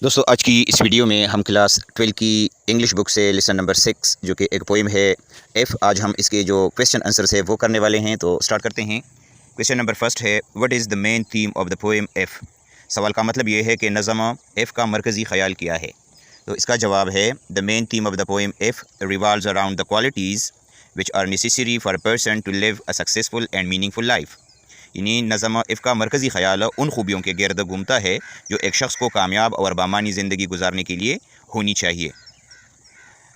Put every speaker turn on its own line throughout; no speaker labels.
دوستو آج کی اس ویڈیو میں ہم کلاس 12 کی انگلش بک سے لیسن نمبر 6 جو کہ ایک پوئم ہے ایف، آج ہم اس کے جو کویسچن آنسرز ہے وہ کرنے والے ہیں، تو سٹارٹ کرتے ہیں۔ کویسچن نمبر فرسٹ ہے what is the main theme of the poem If? سوال کا مطلب یہ ہے کہ نظم ایف کا مرکزی خیال کیا ہے؟ تو اس کا جواب ہے the main theme of the poem If revolves around the qualities which are necessary for a person to live a successful and meaningful life. یعنی نظم ایف کا مرکزی خیال ان خوبیوں کے گرد گھومتا ہے جو ایک شخص کو کامیاب اور بامانی زندگی گزارنے کے لیے ہونی چاہیے۔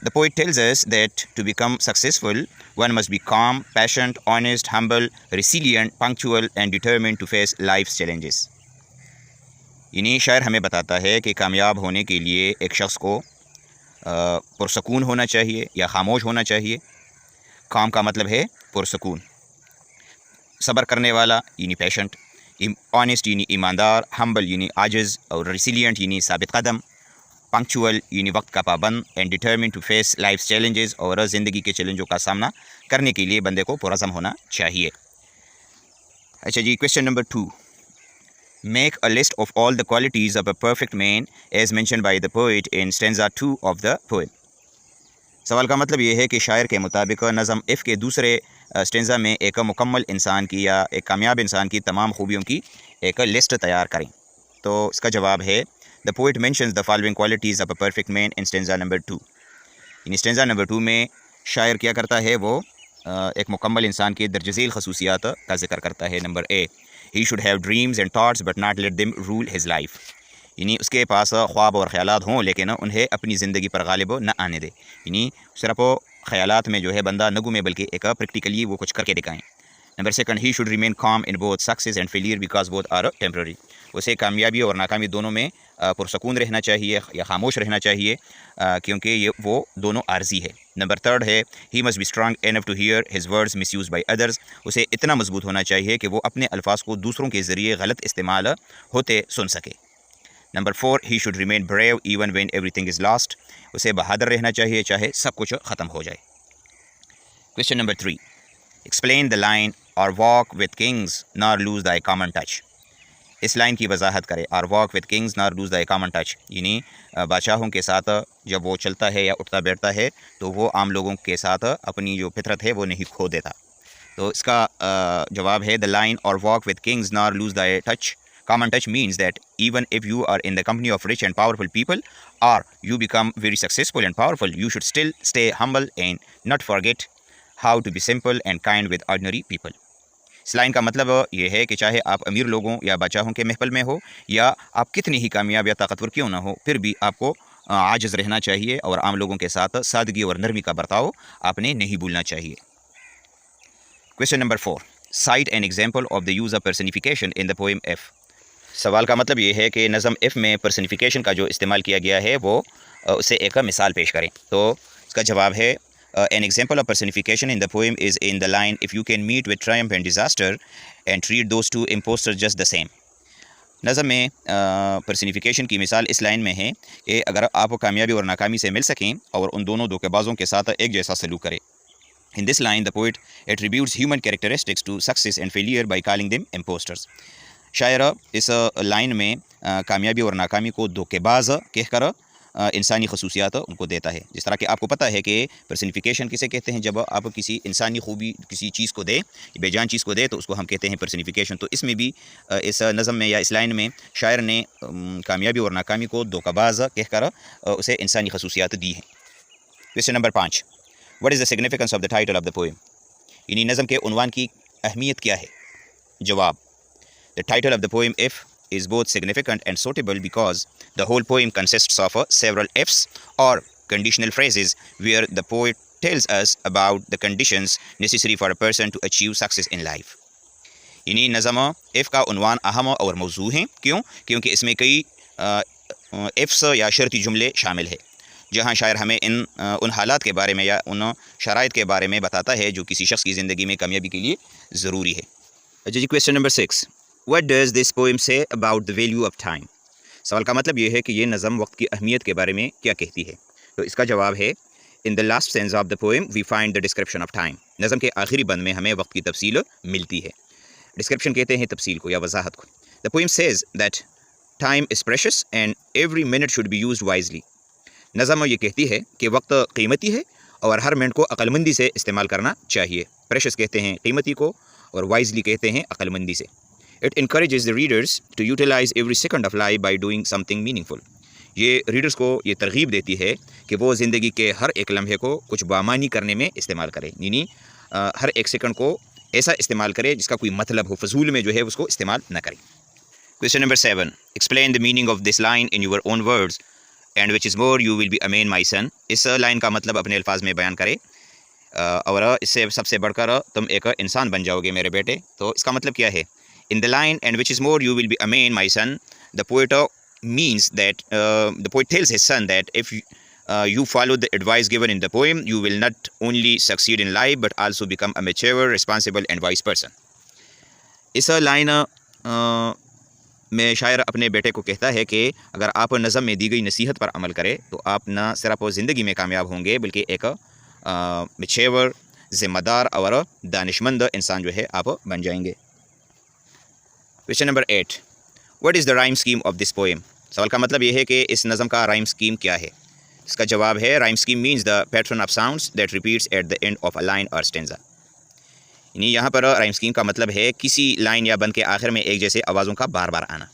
The poet tells us that to become successful, one must be calm, patient, honest, humble, resilient, punctual and determined to face life's challenges۔ یعنی شاعر ہمیں بتاتا ہے کہ کامیاب ہونے کے لیے ایک شخص کو پرسکون ہونا چاہیے یا خاموش ہونا چاہیے۔ کام کا مطلب ہے پرسکون، صبر کرنے والا یعنی پیشنٹ، آنیسٹ یعنی ایماندار، ہمبل یعنی عاجز، اور ریسیلینٹ یعنی ثابت قدم، پنکچوئل یعنی وقت کا پابند، and determined to face life challenges, اور زندگی کے چیلنجوں کا سامنا کرنے کے لیے بندے کو پرعزم ہونا چاہیے۔ اچھا جی، question number 2، make a list of all the qualities of a perfect man as mention by the poet in stanza 2 of the poem. سوال کا مطلب یہ ہے کہ شاعر کے مطابق نظم ایف کے دوسرے اسٹینزا میں ایک مکمل انسان کی یا ایک کامیاب انسان کی تمام خوبیوں کی ایک لسٹ تیار کریں۔ تو اس کا جواب ہے the poet mentions the following qualities of a perfect man in stanza number 2۔ یعنی اسٹینزا نمبر 2 میں شاعر کیا کرتا ہے، وہ ایک مکمل انسان کی درج ذیل خصوصیات کا ذکر کرتا ہے۔ Number A, he should have dreams and thoughts but not let them rule his life. یعنی اس کے پاس خواب اور خیالات ہوں لیکن انہیں اپنی زندگی پر غالب نہ آنے دے، یعنی صرف خیالات میں جو ہے بندہ نہ گھومے بلکہ ایک پریکٹیکلی وہ کچھ کر کے دکھائیں۔ Number second, he should remain calm in both successes and failure because both are temporary. اسے کامیابی اور ناکامی دونوں میں پرسکون رہنا چاہیے یا خاموش رہنا چاہیے کیونکہ وہ دونوں عارضی ہے۔ نمبر تھرڈ ہے he must be strong enough to hear his words misuse by others. اسے اتنا مضبوط ہونا چاہیے کہ وہ اپنے الفاظ کو دوسروں کے ذریعے غلط استعمال ہوتے سن سکے۔ Number 4، he should remain brave even when every thing is last. اسے بہادر رہنا چاہیے چاہے سب کچھ ختم ہو جائے۔ Question number 3، explain the line or walk with kings nor lose the common touch. اس لائن کی وضاحت کرے، or walk with kings nor lose the common touch, یعنی بادشاہوں کے ساتھ جب وہ چلتا ہے یا اٹھتا بیٹھتا ہے تو وہ عام لوگوں کے ساتھ اپنی جو فطرت ہے وہ نہیں کھو دیتا۔ تو اس کا جواب ہے the line or walk with kings nor lose the touch common touch means that even if you are in the company of rich and powerful people or you become very successful and powerful, you should still stay humble and not forget how to be simple and kind with ordinary people۔ اس line کا مطلب یہ ہے کہ چاہے آپ امیر لوگوں یا بادشاہوں کے محفل میں ہو یا آپ کتنی ہی کامیاب یا طاقتور کیوں نہ ہو، پھر بھی آپ کو عاجز رہنا چاہیے اور عام لوگوں کے ساتھ سادگی اور نرمی کا برتاؤ آپ نے نہیں بھولنا چاہیے۔ Question number 4، cite an example of the use of personification in the poem F۔ سوال کا مطلب یہ ہے کہ نظم ایف میں پرسنیفیکیشن کا جو استعمال کیا گیا ہے وہ اسے ایک مثال پیش کریں۔ تو اس کا جواب ہے an example of personification in the poem is in the line if you can meet with triumph and disaster and treat those two impostors just the same۔ نظم میں پرسنیفیکیشن کی مثال اس لائن میں ہے کہ اگر آپ کامیابی اور ناکامی سے مل سکیں اور ان دونوں دھوکے بازوں کے ساتھ ایک جیسا سلوک کریں۔ In this line the poet attributes human characteristics to success and failure by calling them impostors۔ شاعر اس لائن میں کامیابی اور ناکامی کو دھوکے باز کہہ کر انسانی خصوصیات ان کو دیتا ہے۔ جس طرح کہ آپ کو پتہ ہے کہ پرسنیفیکیشن کسے کہتے ہیں، جب آپ کسی انسانی خوبی کسی چیز کو دیں، بے جان چیز کو دے تو اس کو ہم کہتے ہیں پرسنیفیکیشن۔ تو اس میں بھی اس نظم میں یا اس لائن میں شاعر نے کامیابی اور ناکامی کو دھوکہ باز کہہ کر اسے انسانی خصوصیات دی ہیں۔ Question number 5، what is the significance of the title of the poem? یعنی نظم کے عنوان کی اہمیت کیا ہے؟ جواب، the title of the poem F is both significant and suitable because the whole poem consists of several F's or conditional phrases where the poet tells us about the conditions necessary for a person to achieve success in life۔ یعنی نظم F کا عنوان اہم اور موضوع ہیں، کیوں؟ کیونکہ اس میں کئی F's یا شرطی جملے شامل ہیں جہاں شاعر ہمیں ان حالات کے بارے میں یا ان شرائط کے بارے میں بتاتا ہے جو کسی شخص کی زندگی میں کامیابی کے لیے ضروری ہے۔ اچھا جی، question number 6، What does this poem say about the value of time؟ سوال کا مطلب یہ ہے کہ یہ نظم وقت کی اہمیت کے بارے میں کیا کہتی ہے؟ تو اس کا جواب ہے In the last stanza of the poem we find the description of time۔ نظم کے آخری بند میں ہمیں وقت کی تفصیل ملتی ہے۔ ڈسکرپشن کہتے ہیں تفصیل کو یا وضاحت کو۔ The poem says that time is precious and every minute should be used wisely. نظم یہ کہتی ہے کہ وقت قیمتی ہے اور ہر منٹ کو عقل مندی سے استعمال کرنا چاہیے. پریشس کہتے ہیں قیمتی کو اور وائزلی کہتے ہیں عقل مندی سے. It encourages the readers to utilize every second of life by doing something meaningful. یہ ریڈرس کو یہ ترغیب دیتی ہے کہ وہ زندگی کے ہر ایک لمحے کو کچھ بامانی کرنے میں استعمال کرے، یعنی ہر ایک سیکنڈ کو ایسا استعمال کرے جس کا کوئی مطلب ہو، فضول میں جو ہے اس کو استعمال نہ کرے. Question number 7. Explain the meaning of this line in your own words and which is more you will be a man my son. اس لائن کا مطلب اپنے الفاظ میں بیان کرے اور اس سے سب سے بڑھ کر تم ایک انسان بن جاؤ گے میرے بیٹے. تو اس کا مطلب کیا ہے؟ In the line and which is more you will be a man my son, the poet means that the poet tells his son that if you follow the advice given in the poem, you will not only succeed in life but also become a mature, responsible and wise person. اس line میں شاعر اپنے بیٹے کو کہتا ہے کہ اگر آپ نظم میں دی گئی نصیحت پر عمل کرے تو آپ نہ صرف زندگی میں کامیاب ہوں گے بلکہ ایک میچور، ذمہ دار اور دانشمند انسان جو ہے آپ بن جائیں گے. Question number 8. What is the rhyme scheme of this poem? سوال کا مطلب یہ ہے کہ اس نظم کا رائم اسکیم کیا ہے. اس کا جواب ہے rhyme scheme means the pattern of sounds that repeats at the end of a line or stanza. یعنی یہاں پر رائم اسکیم کا مطلب ہے کسی لائن یا بند کے آخر میں ایک جیسے آوازوں کا بار بار آنا.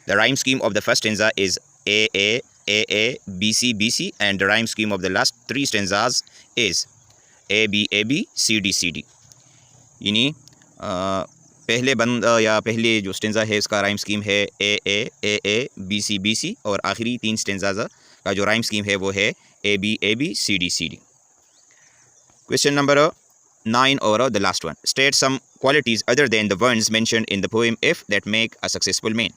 The rhyme scheme of the first stanza is A A A A B C B C and the rhyme scheme of the last 3 stanzas is A B A B C D C D. یعنی پہلے بند یا پہلے جو stanza ہے اس کا rhyme scheme ہے اے اے اے اے B C B C اور آخری 3 اسٹینزاز کا جو رائم اسکیم ہے وہ ہے A B C D C D. Question number 9 or the last one. State some qualities other than the ones mentioned in the poem if that make a successful man.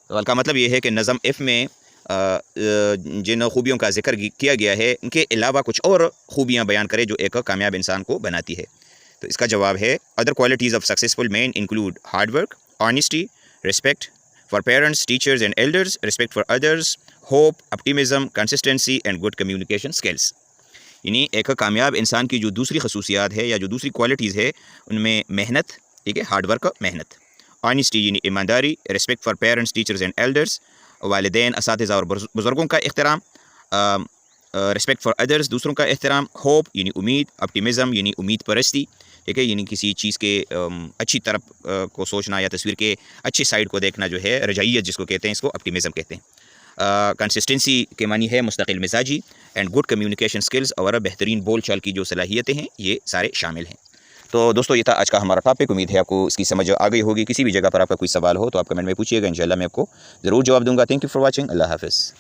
سوال کا مطلب یہ ہے کہ نظم اف میں جن خوبیوں کا ذکر کیا گیا ہے ان کے علاوہ کچھ اور خوبیاں بیان کرے جو ایک کامیاب انسان کو بناتی ہے. تو اس کا جواب ہے other qualities of successful men include hard work, honesty, respect for parents, teachers and elders, respect for others, hope, optimism, consistency and good communication skills. یعنی ایک کامیاب انسان کی جو دوسری خصوصیات ہے یا جو دوسری کوالٹیز ہے ان میں محنت، ٹھیک ہے، ہارڈ ورک، محنت، آنیسٹی یعنی ایمانداری، respect for parents, teachers and elders, والدین، اساتذہ اور بزرگوں کا احترام، ریسپیکٹ فار ادرز دوسروں کا احترام، ہوپ یعنی امید، اپٹیمزم یعنی امید پرستی، ٹھیک ہے، یعنی کسی چیز کے اچھی طرف کو سوچنا یا تصویر کے اچھی سائڈ کو دیکھنا جو ہے رجعیت جس کو کہتے ہیں، اس کو اپٹیمزم کہتے ہیں. کنسسٹنسی کے معنی ہے مستقل مزاجی، اینڈ گڈ کمیونیکیشن سکلز اور بہترین بول چال کی جو صلاحیتیں ہیں یہ سارے شامل ہیں. تو دوستو یہ تھا آج کا ہمارا ٹاپک. امید ہے آپ کو اس کی سمجھ آ گئی ہوگی. کسی بھی جگہ پر آپ کا کوئی سوال ہو تو آپ کمنٹ میں پوچھیے گا، انشاءاللہ میں آپ کو ضرور جواب دوں گا. Thank you for watching. اللہ حافظ.